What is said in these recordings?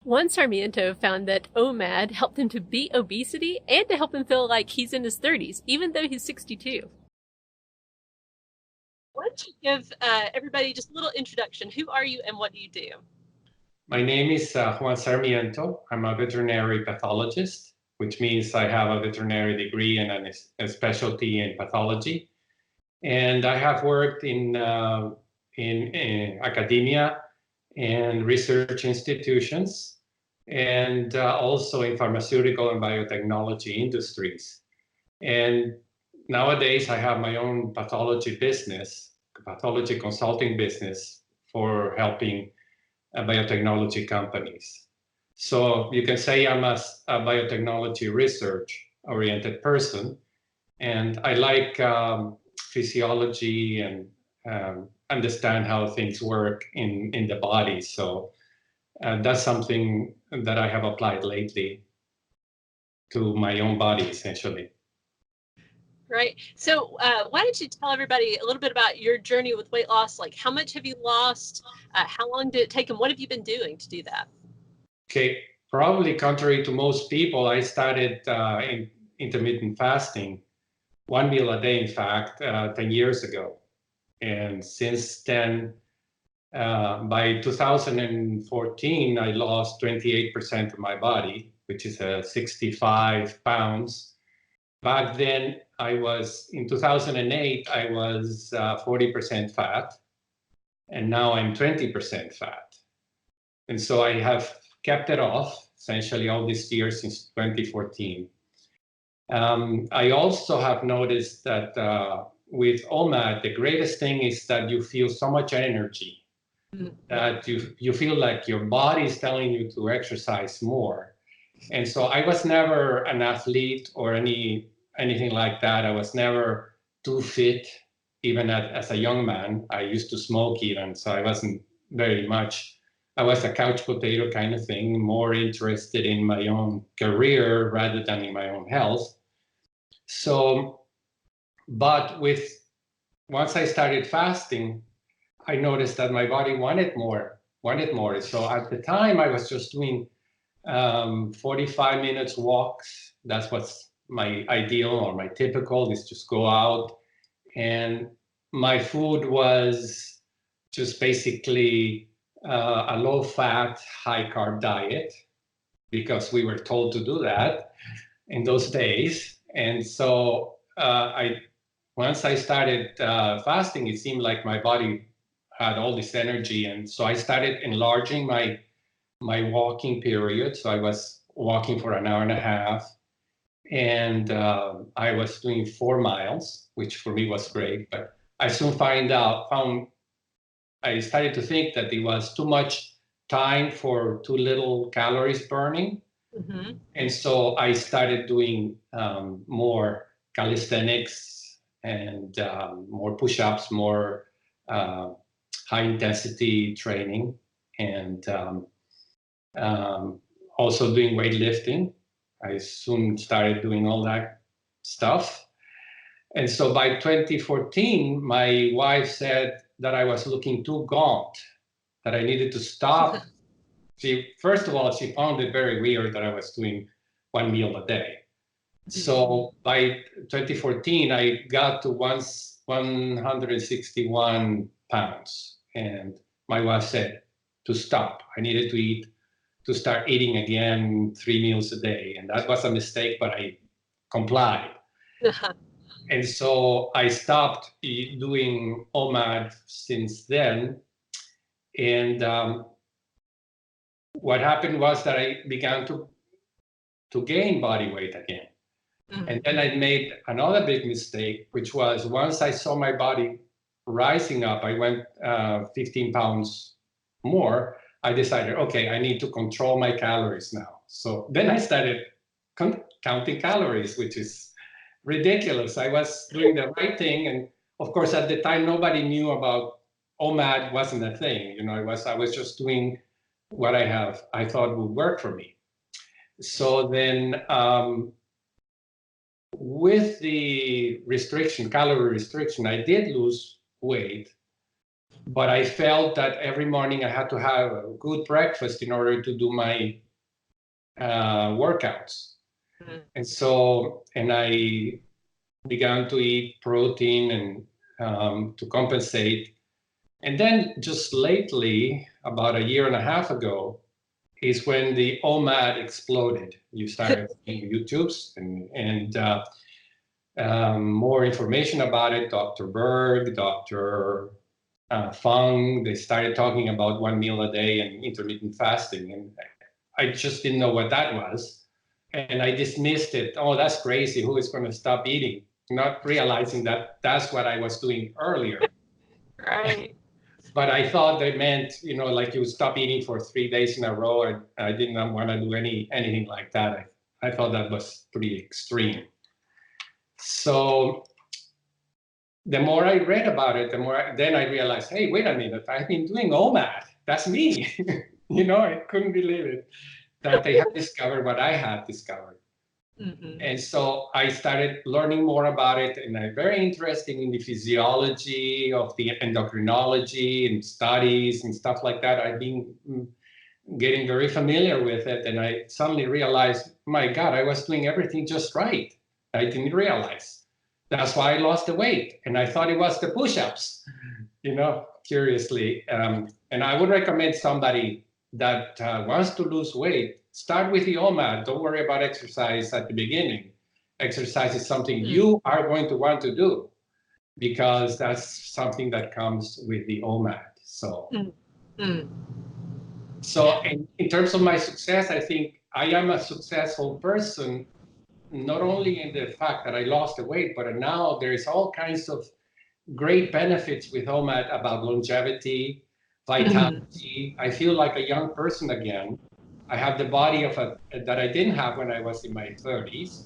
Juan Sarmiento found that OMAD helped him to beat obesity and to help him feel like he's in his 30s, even though he's 62. Why don't you give everybody just a little introduction? Who are you and what do you do? My name is Juan Sarmiento. I'm a veterinary pathologist, which means I have a veterinary degree and a specialty in pathology. And I have worked in academia and research institutions, and also in pharmaceutical and biotechnology industries. And nowadays I have my own pathology business, pathology consulting business for helping biotechnology companies. So you can say I'm a biotechnology research-oriented person, and I like physiology and understand how things work in the body. So that's something that I have applied lately to my own body, essentially. Right. So why don't you tell everybody a little bit about your journey with weight loss? Like, how much have you lost? How long did it take, and what have you been doing to do that? Okay, probably contrary to most people, I started in intermittent fasting, one meal a day, in fact, 10 years ago. And since then, by 2014, I lost 28% of my body, which is 65 pounds. Back then, in 2008, I was 40% fat, and now I'm 20% fat. And so I have kept it off essentially all these years since 2014. I also have noticed that with OMAD, the greatest thing is that you feel so much energy, that you feel like your body is telling you to exercise more. And so I was never an athlete or anything like that. I was never too fit, even as a young man. I used to smoke even, so I wasn't very much. I was a couch potato kind of thing, more interested in my own career rather than in my own health. So, but once I started fasting, I noticed that my body wanted more. So at the time I was just doing 45 minutes walks. That's what's my ideal or my typical, is just go out. And my food was just basically a low-fat, high-carb diet, because we were told to do that in those days. And so once I started fasting, it seemed like my body had all this energy. And so I started enlarging my walking period. So I was walking for an hour and a half. And I was doing 4 miles, which for me was great. But I soon I started to think that it was too much time for too little calories burning. Mm-hmm. And so I started doing more calisthenics and more push-ups, more high-intensity training, and also doing weightlifting. I soon started doing all that stuff. And so by 2014, my wife said that I was looking too gaunt, that I needed to stop. First of all, she found it very weird that I was doing 1 meal a day. So by 2014, I got to 161 pounds. And my wife said to stop. I needed to start eating again 3 meals a day. And that was a mistake, but I complied. And so I stopped doing OMAD since then. And what happened was that I began to gain body weight again. Mm-hmm. And then I made another big mistake, which was once I saw my body rising up, I went 15 pounds more. I decided, okay, I need to control my calories now. So then I started counting calories, which is ridiculous. I was doing the right thing. And of course, at the time, nobody knew about OMAD wasn't a thing. You know, I was just doing what I thought would work for me. So then with the calorie restriction, I did lose weight, But I felt that every morning I had to have a good breakfast in order to do my workouts. Mhm. And so, and I began to eat protein and to compensate. And then just lately, about a year and a half ago, is when the OMAD exploded. You started seeing YouTubes and more information about it. Dr. Berg, Dr. Fung, they started talking about 1 meal a day and intermittent fasting. And I just didn't know what that was. And I dismissed it. Oh, that's crazy. Who is going to stop eating? Not realizing that that's what I was doing earlier. Right. But I thought they meant, like you would stop eating for 3 days in a row. I did not want to do anything like that. I thought that was pretty extreme. So the more I read about it, then I realized, hey, wait a minute, I've been doing OMAD. That's me. I couldn't believe it that they had discovered what I had discovered. Mm-hmm. And so I started learning more about it, and I'm very interested in the physiology of the endocrinology and studies and stuff like that. I've been getting very familiar with it, and I suddenly realized, my God, I was doing everything just right. I didn't realize. That's why I lost the weight, and I thought it was the push-ups, curiously. And I would recommend somebody that wants to lose weight, start with the OMAD. Don't worry about exercise at the beginning. Exercise is something you are going to want to do because that's something that comes with the OMAD. So, so in terms of my success, I think I am a successful person, not only in the fact that I lost the weight, but now there's all kinds of great benefits with OMAD about longevity, vitality. I feel like a young person again. I have the body that I didn't have when I was in my 30s.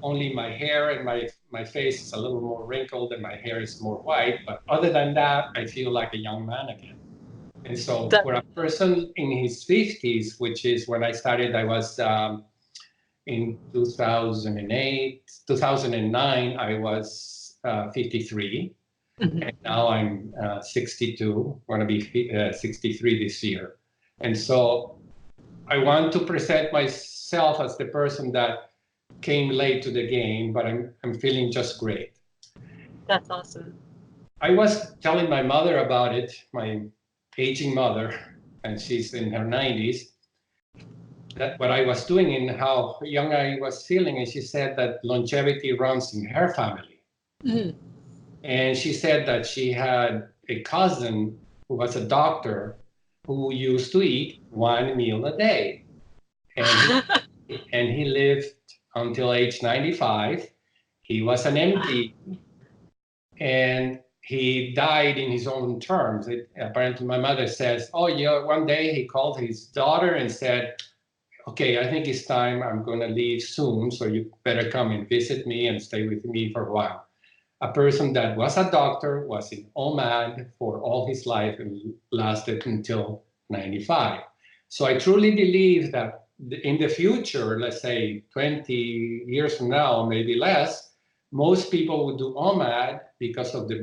Only my hair and my face is a little more wrinkled and my hair is more white. But other than that, I feel like a young man again. And so for a person in his 50s, which is when I started, I was in 2009, I was 53. And now I'm 62, going to be 63 this year. And so I want to present myself as the person that came late to the game, but I'm feeling just great. That's awesome. I was telling my mother about it, my aging mother, and she's in her 90s, that what I was doing and how young I was feeling. And she said that longevity runs in her family. Mm-hmm. And she said that she had a cousin who was a doctor who used to eat 1 meal a day. And he lived until age 95. He was an MD. And he died in his own terms. Apparently, my mother says, oh, yeah, one day he called his daughter and said, okay, I think it's time. I'm going to leave soon. So you better come and visit me and stay with me for a while. A person that was a doctor, was in OMAD for all his life and lasted until 95. So I truly believe that in the future, let's say 20 years from now, maybe less, most people would do OMAD because of the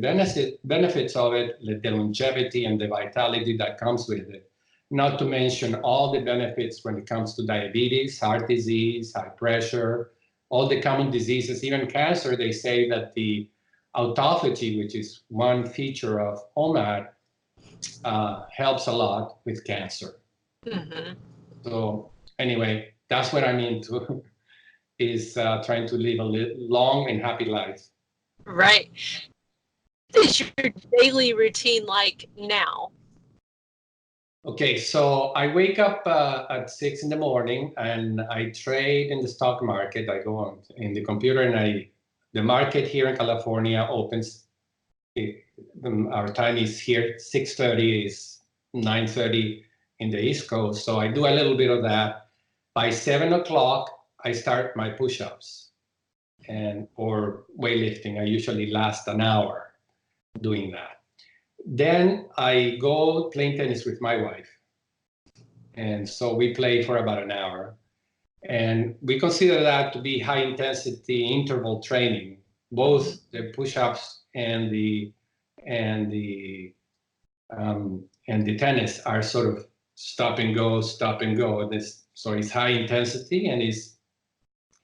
benefits of it, the longevity and the vitality that comes with it. Not to mention all the benefits when it comes to diabetes, heart disease, high pressure, all the common diseases, even cancer. They say that the autophagy, which is one feature of OMAD, helps a lot with cancer. Mm-hmm. So anyway, that's what I'm into, is trying to live a long and happy life. Right. What is your daily routine like now? Okay, so I wake up at 6 in the morning and I trade in the stock market. I go on in the computer and the market here in California opens. Our time is here 6:30 is 9:30 in the East Coast. So I do a little bit of that. By 7 o'clock, I start my push-ups or weightlifting. I usually last an hour doing that. Then I go playing tennis with my wife. And so we play for about an hour. And we consider that to be high intensity interval training, both the push-ups and the and the tennis are sort of stop and go, stop and go. So it's high intensity and it's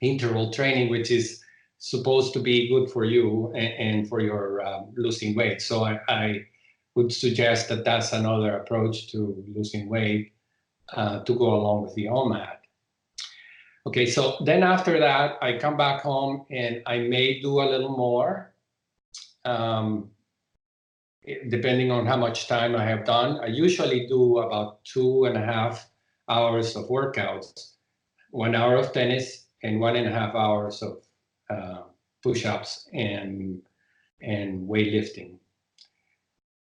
interval training, which is supposed to be good for you and for your losing weight. So I would suggest that that's another approach to losing weight to go along with the OMAD. Okay, so then after that, I come back home and I may do a little more, depending on how much time I have done. I usually do about 2.5 hours of workouts, 1 hour of tennis and 1.5 hours of push-ups and weightlifting.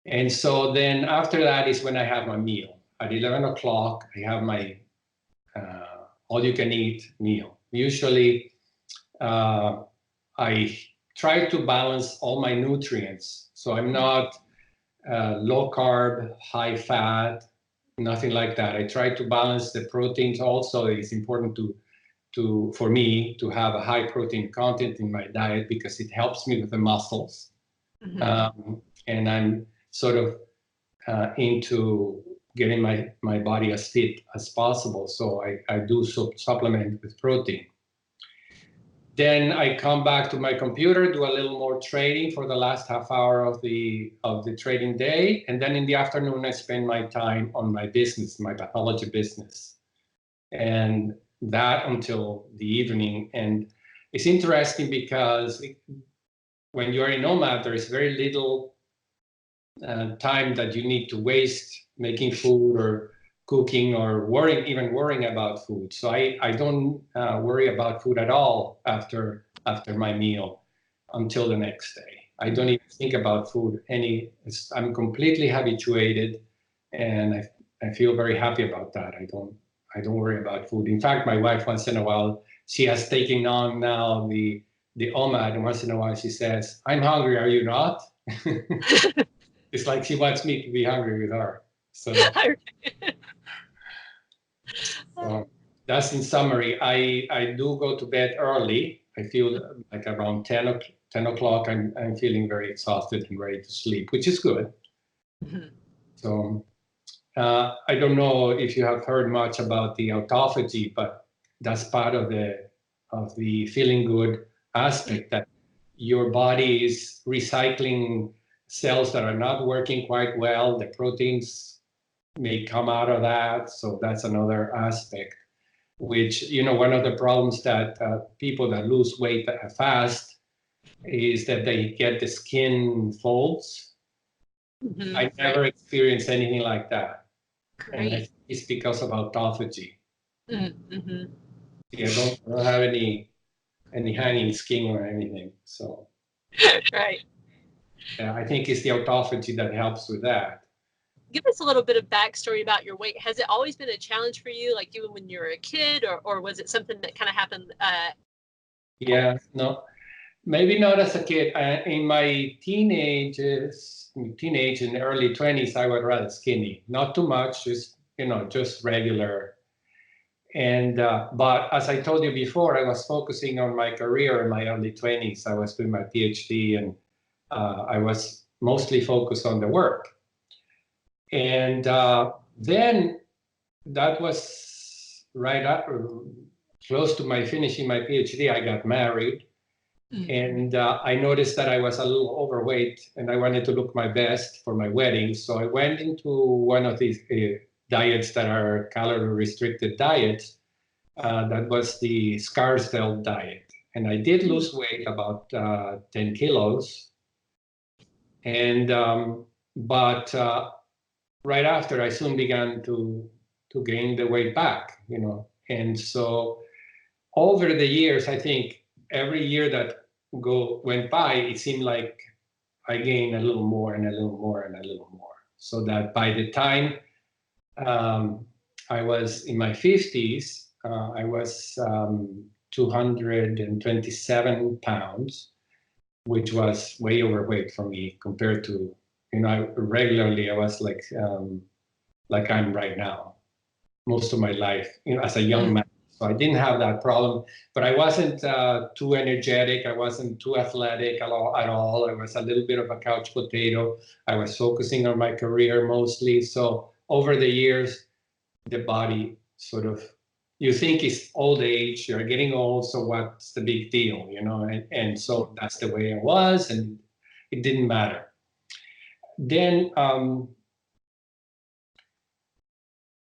And so then after that is when I have my meal. At 11 o'clock, I have my all-you-can-eat meal. Usually, I try to balance all my nutrients. So I'm not low carb, high fat, nothing like that. I try to balance the proteins also. It's important for me to have a high protein content in my diet because it helps me with the muscles. Mm-hmm. And I'm sort of into getting my body as fit as possible. So I do supplement with protein. Then I come back to my computer, do a little more trading for the last half hour of the trading day. And then in the afternoon, I spend my time on my business, my pathology business. And that until the evening. And it's interesting because when you're in OMAD, there is very little time that you need to waste making food or cooking or even worrying about food. So I don't worry about food at all after my meal until the next day. I don't even think about food I'm completely habituated, and I feel very happy about that. I don't worry about food. In fact, my wife once in a while, she has taken on now the OMAD, and once in a while she says, "I'm hungry, are you not?" It's like she wants me to be hungry with her. So that's in summary. I do go to bed early. I feel like around 10 o'clock, I'm feeling very exhausted and ready to sleep, which is good. Mm-hmm. So I don't know if you have heard much about the autophagy, but that's part of the feeling good aspect, that your body is recycling cells that are not working quite well. The proteins may come out of that. So that's another aspect, which, one of the problems that people that lose weight fast is that they get the skin folds. Mm-hmm. I never experienced anything like that. Great. And I think it's because of autophagy. Mm-hmm. Yeah, I don't have any hanging skin or anything. So right. Yeah, I think it's the autophagy that helps with that. Give us a little bit of backstory about your weight. Has it always been a challenge for you, like even when you were a kid, or was it something that kind of happened? Yeah, no, maybe not as a kid. In my teenage and early 20s, I was rather skinny. Not too much, just regular. And but as I told you before, I was focusing on my career in my early 20s. I was doing my PhD, and I was mostly focused on the work. And then that was right after, close to my finishing my PhD, I got married. Mm-hmm. And I noticed that I was a little overweight and I wanted to look my best for my wedding. So I went into one of these diets that are calorie restricted diets. That was the Scarsdale diet. And I did lose weight, about 10 kilos. And, but right after, I soon began to gain the weight back, And so over the years, I think every year that went by, it seemed like I gained a little more and a little more and a little more. So that by the time I was in my 50s, I was 227 pounds, which was way overweight for me compared to, regularly I was like I'm right now, most of my life, as a young man. So I didn't have that problem, but I wasn't too energetic. I wasn't too athletic at all. I was a little bit of a couch potato. I was focusing on my career mostly. So over the years, the body sort of, you think it's old age, you're getting old, so what's the big deal, you know? And so that's the way I was, and it didn't matter. Then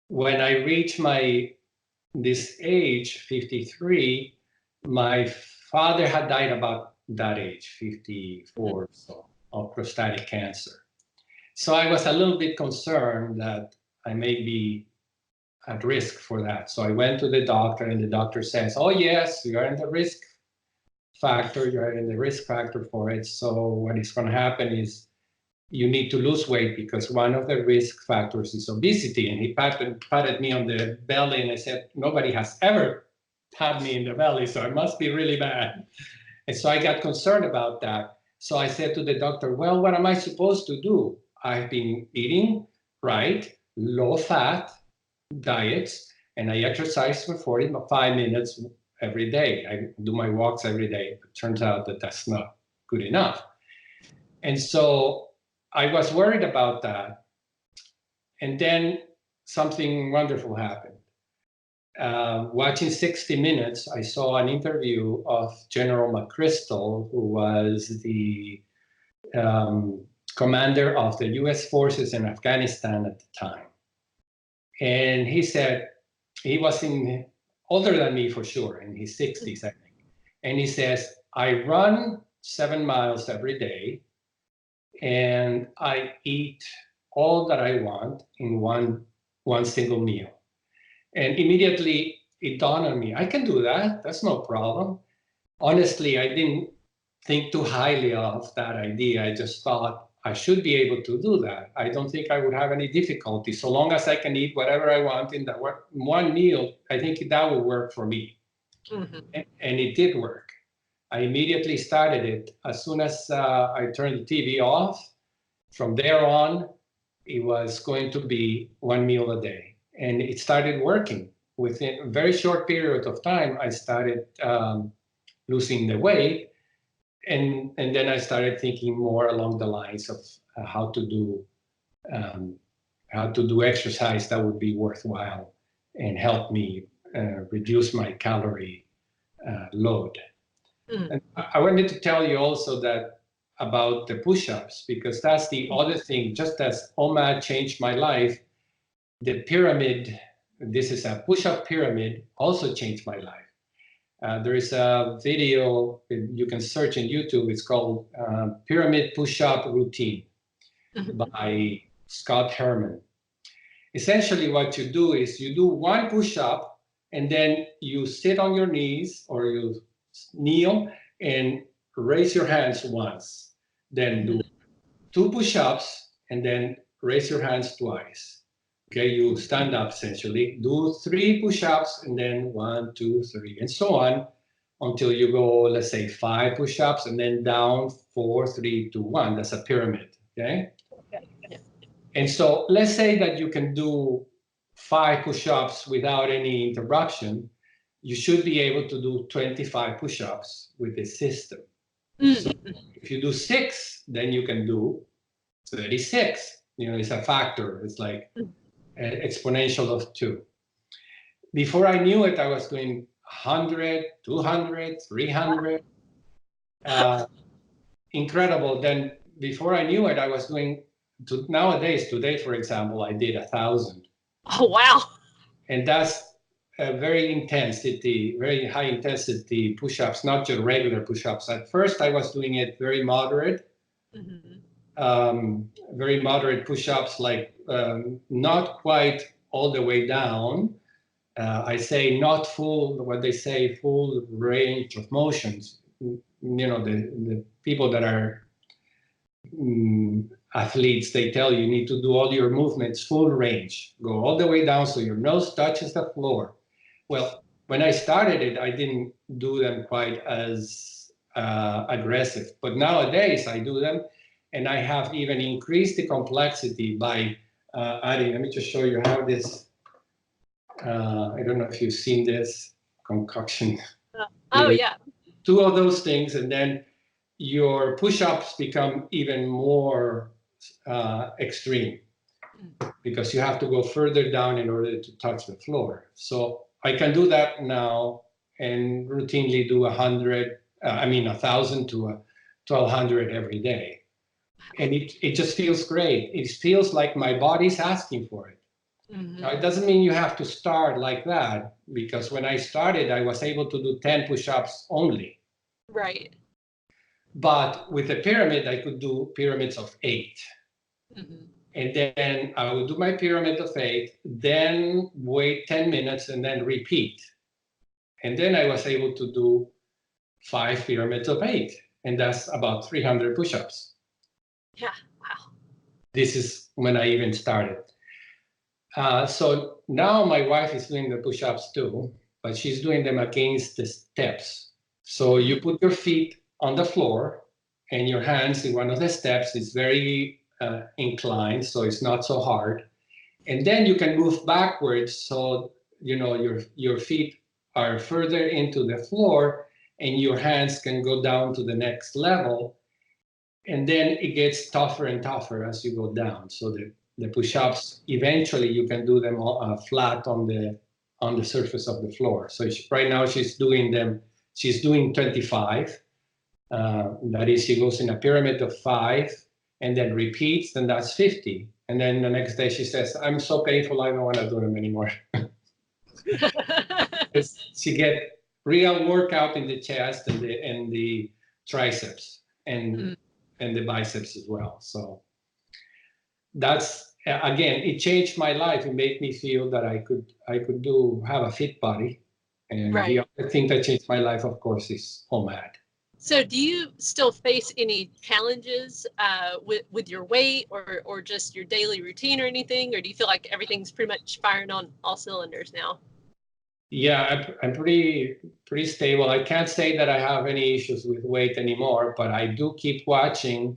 when I reached this age, 53, my father had died about that age, 54 or so, of prostatic cancer. So I was a little bit concerned that I may be at risk for that. So I went to the doctor, and the doctor says, oh yes, you're in the risk factor, for it. So what is going to happen is you need to lose weight, because one of the risk factors is obesity. And he patted me on the belly, and I said, nobody has ever patted me in the belly, so it must be really bad. And so I got concerned about that. So I said to the doctor, well, what am I supposed to do? I've been eating right, low fat diets, and I exercise for 45 minutes every day. I do my walks every day. It turns out that that's not good enough. And so I was worried about that. And then something wonderful happened. Watching 60 Minutes, I saw an interview of General McChrystal, who was the commander of the US forces in Afghanistan at the time. And he said, he was older than me for sure, in his 60s, I think. And he says, I run 7 miles every day, and I eat all that I want in one single meal. And immediately it dawned on me, I can do that. That's no problem. Honestly, I didn't think too highly of that idea. I just thought I should be able to do that. I don't think I would have any difficulty. So long as I can eat whatever I want in that one meal, I think that would work for me. Mm-hmm. And it did work. I immediately started it. As soon as I turned the TV off, from there on, it was going to be one meal a day. And it started working. Within a very short period of time, I started losing the weight. And then I started thinking more along the lines of how to do exercise that would be worthwhile and help me reduce my calorie load. Mm. And I wanted to tell you also that about the push-ups, because that's the other thing. Just as OMAD changed my life, the pyramid, this is a push-up pyramid, also changed my life. There is a video you can search on YouTube. It's called Pyramid Push-Up Routine by Scott Herman. Essentially what you do is you do one push-up, and then you sit on your knees or you kneel and raise your hands once. Then do 2 push-ups and then raise your hands twice. Okay, you stand up essentially, do 3 push-ups and then 1, 2, 3, and so on until you go, let's say 5 push-ups and then down 4, 3, 2, 1. That's a pyramid, okay? Yeah. And so let's say that you can do 5 push-ups without any interruption. You should be able to do 25 push-ups with this system. So if you do 6, then you can do 36. You know, it's a factor. It's like exponential of 2. Before I knew it, I was doing 100, 200, 300. Incredible. Then before I knew it, I was doing, today, for example, I did 1,000. Oh, wow. And that's a very high intensity push-ups, not just regular push-ups. At first, I was doing it very moderate. Very moderate push-ups, like not quite all the way down. I say not full, what they say, full range of motions. You know, the people that are athletes, they tell you need to do all your movements full range. Go all the way down so your nose touches the floor. Well, when I started it, I didn't do them quite as aggressive. But nowadays, I do them. And I have even increased the complexity by adding, let me just show you how this, I don't know if you've seen this. concoction. Oh, yeah. Two of those things, and then your push-ups become even more extreme because you have to go further down in order to touch the floor. So I can do that now and routinely do 1,000 to 1,200 every day. And it just feels great. It feels like my body's asking for it. Mm-hmm. Now, it doesn't mean you have to start like that, because when I started, I was able to do 10 push-ups only. Right. But with the pyramid, I could do pyramids of 8. Mm-hmm. And then I would do my pyramid of 8, then wait 10 minutes and then repeat. And then I was able to do 5 pyramids of 8. And that's about 300 push-ups. Yeah. Wow. This is when I even started. So now my wife is doing the push-ups too, but she's doing them against the steps. So you put your feet on the floor and your hands in one of the steps. It's very inclined, so it's not so hard. And then you can move backwards, so your feet are further into the floor and your hands can go down to the next level. And then it gets tougher and tougher as you go down. So the push-ups, eventually you can do them flat on the surface of the floor. So right now she's doing 25. That is, she goes in a pyramid of 5 and then repeats, and that's 50. And then the next day she says, I'm so painful, I don't want to do them anymore. She get real workout in the chest and the triceps and the biceps as well. So that's, again, it changed my life. It made me feel that I could have a fit body. And right. The other thing that changed my life, of course, is OMAD. So do you still face any challenges with your weight or just your daily routine or anything? Or do you feel like everything's pretty much firing on all cylinders now? Yeah, I'm pretty stable. I can't say that I have any issues with weight anymore, but I do keep watching.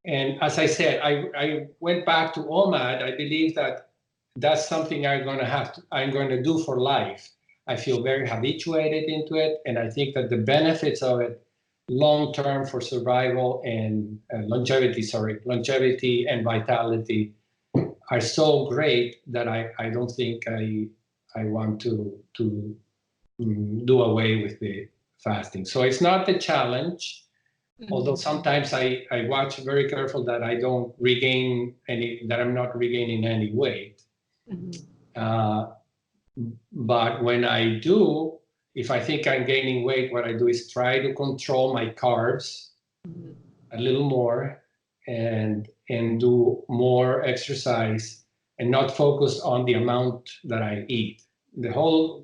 And as I said, I went back to OMAD. I believe that that's something I'm going to do for life. I feel very habituated into it, and I think that the benefits of it long term for survival and longevity and vitality are so great that I don't think I want to do away with the fasting. So it's not the challenge. Although sometimes I watch very careful that I don't that I'm not regaining any weight. But when I do, if I think I'm gaining weight, what I do is try to control my carbs a little more and do more exercise and not focus on the amount that I eat. The whole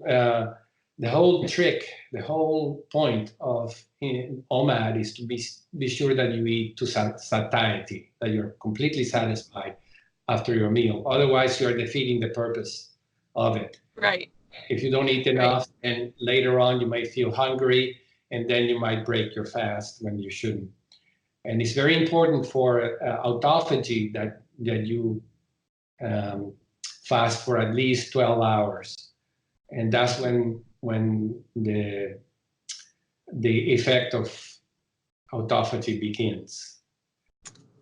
trick, the whole point of OMAD is to be sure that you eat to satiety, that you're completely satisfied after your meal. Otherwise, you're defeating the purpose of it. Right. If you don't eat enough, and later on you might feel hungry, and then you might break your fast when you shouldn't. And it's very important for autophagy that you fast for at least 12 hours. And that's when the effect of autophagy begins.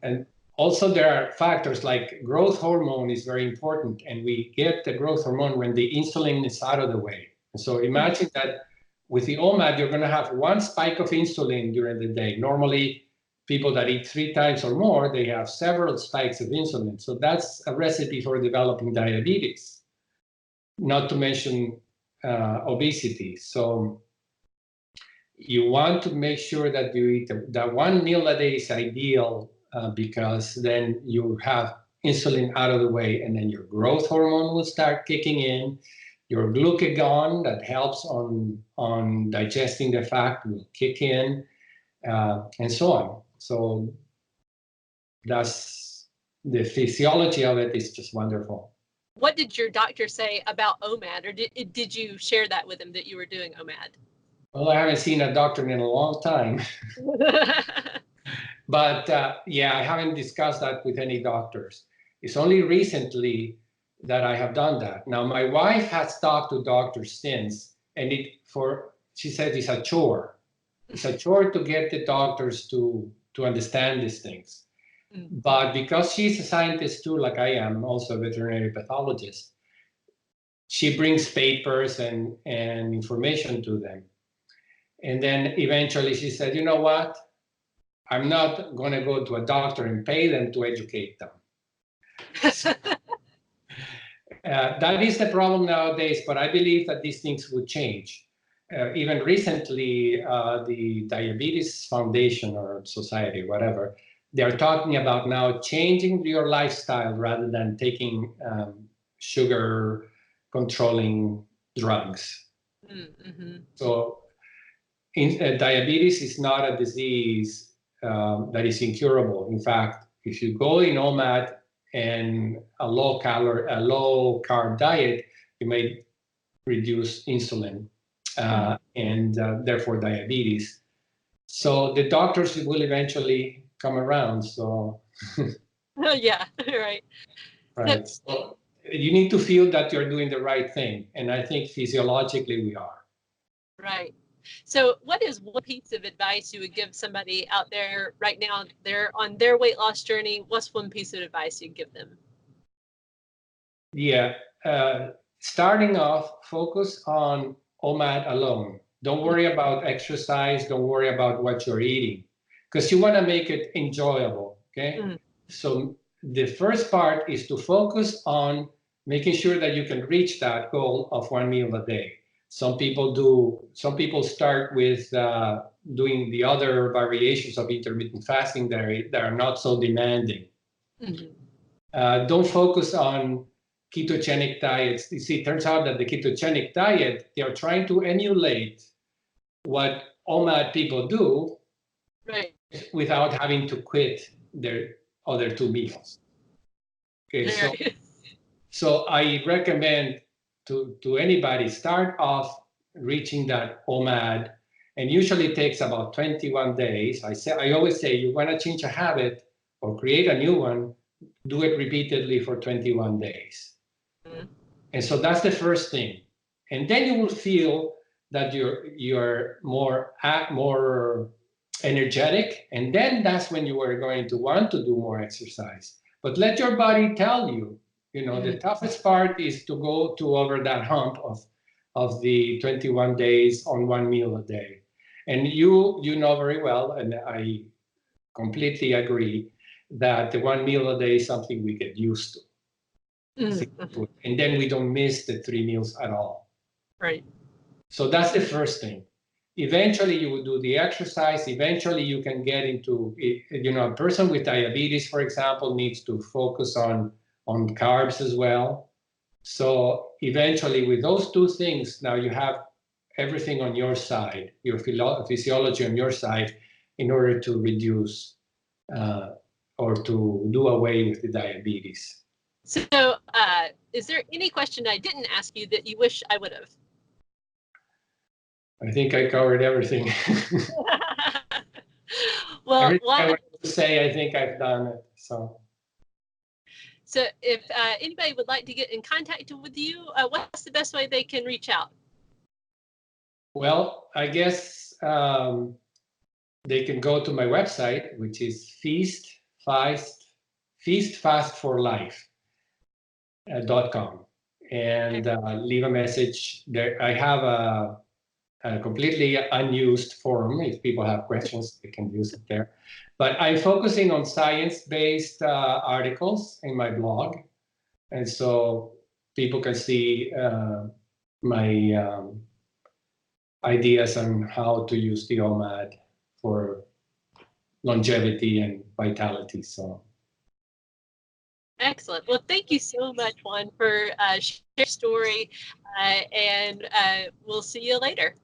And also there are factors like growth hormone is very important, and we get the growth hormone when the insulin is out of the way. So imagine that with the OMAD, you're going to have one spike of insulin during the day. Normally, people that eat 3 times or more, they have several spikes of insulin. So that's a recipe for developing diabetes, not to mention obesity. So you want to make sure that you eat that one meal a day is ideal because then you have insulin out of the way, and then your growth hormone will start kicking in. Your glucagon that helps on digesting the fat will kick in, and so on. So that's the physiology of it is just wonderful. What did your doctor say about OMAD, or did you share that with him that you were doing OMAD? Well, I haven't seen a doctor in a long time. But yeah, I haven't discussed that with any doctors. It's only recently that I have done that. Now, my wife has talked to doctors since, and she said it's a chore. It's a chore to get the doctors to understand these things. But because she's a scientist too, like I am, also a veterinary pathologist, she brings papers and information to them. And then eventually she said, you know what? I'm not going to go to a doctor and pay them to educate them. That is the problem nowadays, but I believe that these things would change. Even recently, the Diabetes Foundation or Society, whatever, they're talking about now changing your lifestyle rather than taking sugar controlling drugs. So diabetes is not a disease that is incurable. In fact, if you go in OMAD and a low carb diet, you may reduce insulin and therefore diabetes. So the doctors will eventually come around. So yeah, right. Right. So you need to feel that you're doing the right thing, and I think physiologically we are. Right. So what is one piece of advice you would give somebody out there right now, they're on their weight loss journey? What's one piece of advice you'd give them? Yeah. Starting off, focus on OMAD alone. Don't worry about exercise. Don't worry about what you're eating, because you want to make it enjoyable. Okay. So the first part is to focus on making sure that you can reach that goal of 1 meal a day. Some people start with doing the other variations of intermittent fasting that are not so demanding. Don't focus on ketogenic diets. You see, it turns out that the ketogenic diet, they are trying to emulate what OMAD people do, right, without having to quit their other 2 meals. Okay, so I recommend to anybody, start off reaching that OMAD, and usually it takes about 21 days. I always say, you want to change a habit or create a new one, do it repeatedly for 21 days. And so that's the first thing. And then you will feel that you're more energetic, and then that's when you are going to want to do more exercise. But let your body tell you, the toughest part is to go over that hump of the 21 days on 1 meal a day. And you know very well, and I completely agree, that the 1 meal a day is something we get used to. And then we don't miss the 3 meals at all. Right. So that's the first thing. Eventually you will do the exercise. Eventually you can get into, a person with diabetes, for example, needs to focus on carbs as well. So eventually with those 2 things, now you have everything on your side, your physiology on your side, in order to reduce or to do away with the diabetes. So is there any question I didn't ask you that you wish I would have? I think I covered everything. Well, everything I wanted to say, I think I've done it. So if anybody would like to get in contact with you, what's the best way they can reach out? Well, I guess they can go to my website, which is feastfastforlife.com, and leave a message there. I have a completely unused forum. If people have questions, they can use it there. But I'm focusing on science-based articles in my blog. And so people can see my ideas on how to use the OMAD for longevity and vitality. So. Excellent. Well, thank you so much, Juan, for sharing your story, and we'll see you later.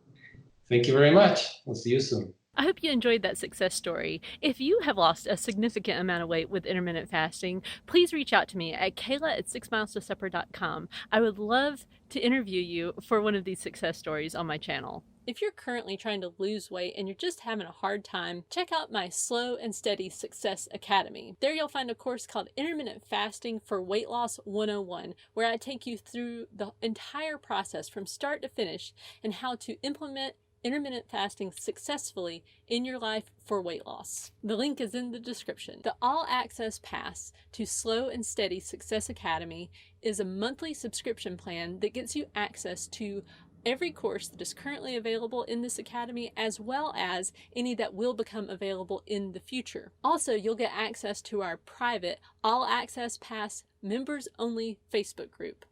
Thank you very much. We'll see you soon. I hope you enjoyed that success story. If you have lost a significant amount of weight with intermittent fasting, please reach out to me at Kayla@sixmilestosupper.com. I would love to interview you for one of these success stories on my channel. If you're currently trying to lose weight and you're just having a hard time, check out my Slow and Steady Success Academy. There you'll find a course called Intermittent Fasting for Weight Loss 101, where I take you through the entire process from start to finish and how to implement intermittent fasting successfully in your life for weight loss. The link is in the description. The All Access Pass to Slow and Steady Success Academy is a monthly subscription plan that gets you access to every course that is currently available in this academy, as well as any that will become available in the future. Also, you'll get access to our private All Access Pass members only Facebook group.